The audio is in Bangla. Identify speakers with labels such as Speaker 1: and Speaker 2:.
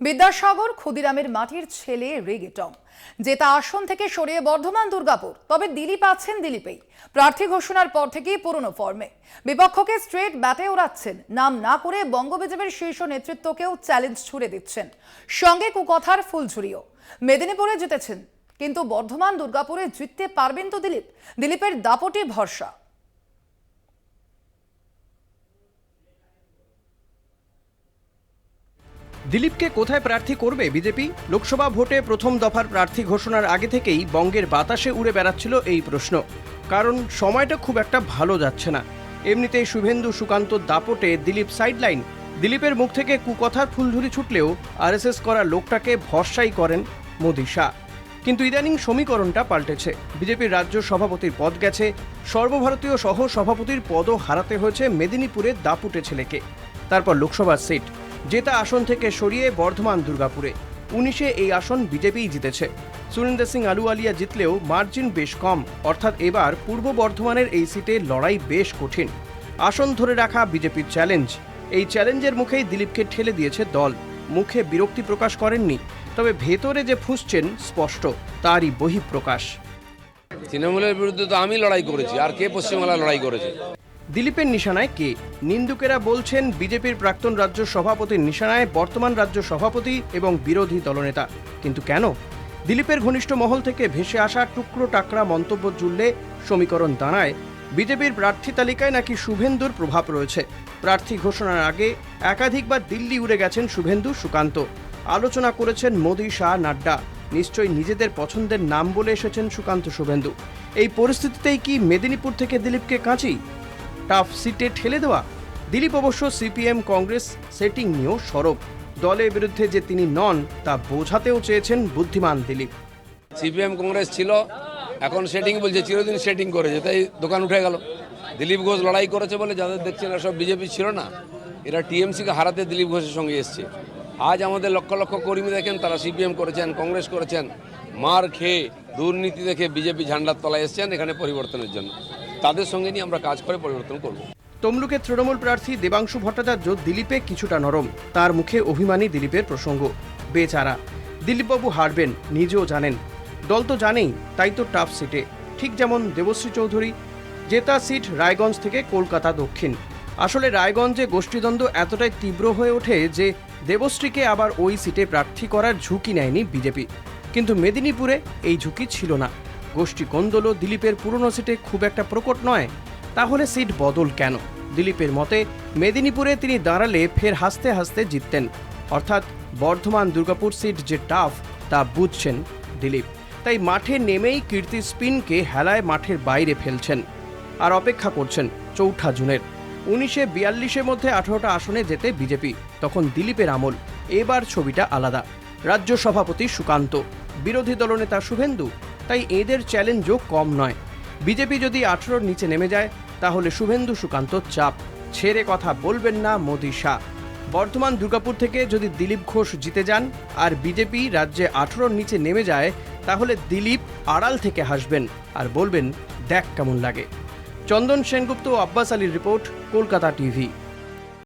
Speaker 1: বিদ্যাসাগর ক্ষুদিরামের মাটির ছেলে রেগেটং জেতা আসন থেকে সরিয়ে বর্ধমান দুর্গাপুর। তবে দিলীপ আছেন দিলীপেই। প্রার্থী ঘোষণার পর থেকেই পুরনো ফর্মে বিপক্ষকে স্ট্রেট ব্যাটে ওড়াচ্ছেন। নাম না করে বঙ্গ বিজেপির শীর্ষ নেতৃত্বকেও চ্যালেঞ্জ ছুড়ে দিচ্ছেন, সঙ্গে কুকথার ফুলঝুরিও। মেদিনীপুরে জিতেছেন, কিন্তু বর্ধমান দুর্গাপুরে জিততে পারবেন তো দিলীপ? দিলীপের দাপটে ভরসা।
Speaker 2: দিলীপকে কোথায় প্রার্থী করবে বিজেপি? লোকসভা ভোটে প্রথম দফার প্রার্থী ঘোষণার আগে থেকেই বঙ্গের বাতাসে উড়ে বেড়াচ্ছিল এই প্রশ্ন। কারণ সময়টা খুব একটা ভালো যাচ্ছে না। এমনিতেই শুভেন্দু সুকান্ত দাপটে দিলীপ সাইডলাইন। দিলীপের মুখ থেকে কুকথার ফুলঝুরি ছুটলেও আরএসএস করা লোকটাকে ভরসাই করেন মোদি শাহ। কিন্তু ইদানিং সমীকরণটা পাল্টেছে। বিজেপির রাজ্য সভাপতির পদ গেছে, সর্বভারতীয় সহ সভাপতির পদও হারাতে হয়েছে মেদিনীপুরে দাপুটে ছেলেকে। তারপর লোকসভার সিট জেতা আসন থেকে সরিয়ে বর্ধমান দুর্গাপুরে 19-এ এই আসন বিজেপিই জিতেছে। সুরেন্দ্র সিং আলুওয়ালিয়া জিতলেও মার্জিন বেশ কম, অর্থাৎ এবার পূর্ব বর্ধমানের এই সিটে লড়াই বেশ কঠিন। আসন ধরে রাখা বিজেপির চ্যালেঞ্জ। এই চ্যালেঞ্জের মুখেই দিলীপকে ঠেলে দিয়েছে দল। মুখে বিরক্তি প্রকাশ করেননি, তবে ভেতরে যে ফুঁসছেন স্পষ্ট, তারই বহিঃপ্রকাশ।
Speaker 3: তৃণমূলের বিরুদ্ধে তো আমি লড়াই করেছি, আর কে পশ্চিমবাংলা লড়াই করেছে?
Speaker 2: দিলীপের নিশানায় কে? নিন্দুকেরা বলছেন বিজেপির প্রাক্তন রাজ্য সভাপতির নিশানায় বর্তমান রাজ্য সভাপতি এবং বিরোধী দলনেতা। কিন্তু কেন? দিলীপের ঘনিষ্ঠ মহল থেকে ভেসে আসা টুকরো টাকরা মন্তব্য জুড়লে সমীকরণ দাঁড়ায় বিজেপির প্রার্থী তালিকায় নাকি শুভেন্দুর প্রভাব রয়েছে। প্রার্থী ঘোষণার আগে একাধিকবার দিল্লি উড়ে গেছেন শুভেন্দু সুকান্ত। আলোচনা করেছেন মোদি শাহ নাড্ডা। নিশ্চয়ই নিজেদের পছন্দের নাম বলে এসেছেন সুকান্ত শুভেন্দু। এই পরিস্থিতিতেই কি মেদিনীপুর থেকে দিলীপকে কাঁচি? টাফ সিটে ঠেলে দেওয়া? দিলীপ অবশ্য সিপিএম কংগ্রেস সেটিং নিয়েও সরব। দলের বিরুদ্ধে যে তিনি নন তা বোঝাতেও চেয়েছেন বুদ্ধিমান দিলীপ।
Speaker 3: সিপিএম কংগ্রেস ছিল, এখন সেটিং বলছে, চিরদিন সেটিং করেছে, তাই দোকান উঠে গেল। দিলীপ ঘোষ লড়াই করেছে বলে যাদের দেখছেন সব বিজেপি ছিল না, এরা টিএমসিকে হারাতে দিলীপ ঘোষের সঙ্গে এসছে। আজ আমাদের লক্ষ লক্ষ কর্মী দেখেন, তারা সিপিএম করেছেন, কংগ্রেস করেছেন, মার খেয়ে দুর্নীতি দেখে বিজেপি ঝান্ডার তলায় এসছেন এখানে পরিবর্তনের জন্য। তাদের সঙ্গে নিয়ে আমরা কাজ করে পরিবর্তন করব।
Speaker 2: তমলুকের তৃণমূল প্রার্থী দেবাংশু ভট্টাচার্য দিলীপে কিছুটা নরম। তার মুখে অভিমানী দিলীপের প্রসঙ্গ। বেচারা দিলীপবাবু হারবেন, নিজেও জানেন, দল তো জানেই, তাই তো টাফ সিটে। ঠিক যেমন দেবশ্রী চৌধুরী। জেতা সিট রায়গঞ্জ থেকে কলকাতা দক্ষিণ। আসলে রায়গঞ্জে গোষ্ঠীদ্বন্দ্ব এতটাই তীব্র হয়ে ওঠে যে দেবশ্রীকে আবার ওই সিটে প্রার্থী করার ঝুঁকি নেয়নি বিজেপি। কিন্তু মেদিনীপুরে এই ঝুঁকি ছিল না। গোষ্ঠী কোন্দলও দিলীপের পুরনো সিটে খুব একটা প্রকট নয়। তাহলে সিট বদল কেন? দিলীপের মতে মেদিনীপুরে তিনি দাঁড়ালে ফের হাসতে হাসতে জিততেন। অর্থাৎ বর্ধমান দুর্গাপুর সিট যে টাফ তা বুঝছেন দিলীপ। তাই মাঠে নেমেই কীর্তি স্পিনকে হেলায় মাঠের বাইরে ফেলছেন। আর অপেক্ষা করছেন 4 জুনের। 19-এ 42-এর মধ্যে 18টা আসনে যেতে বিজেপি। তখন দিলীপের আমল। এবার ছবিটা আলাদা। রাজ্য সভাপতি সুকান্ত, বিরোধী দলনেতা শুভেন্দু। তাই এদের চ্যালেঞ্জও কম নয়। বিজেপি যদি 18-র নিচে নেমে যায়, তাহলে শুভেন্দু সুকান্ত চাপ ছেড়ে কথা বলবেন না মোদি শাহ। বর্ধমান দুর্গাপুর থেকে যদি দিলীপ ঘোষ জিতে যান আর বিজেপি রাজ্যে 18-র নিচে নেমে যায়, তাহলে দিলীপ আড়াল থেকে হাসবেন আর বলবেন, দেখ কেমন লাগে। চন্দন সেনগুপ্ত ও আব্বাস আলীর রিপোর্ট, কলকাতা টিভি।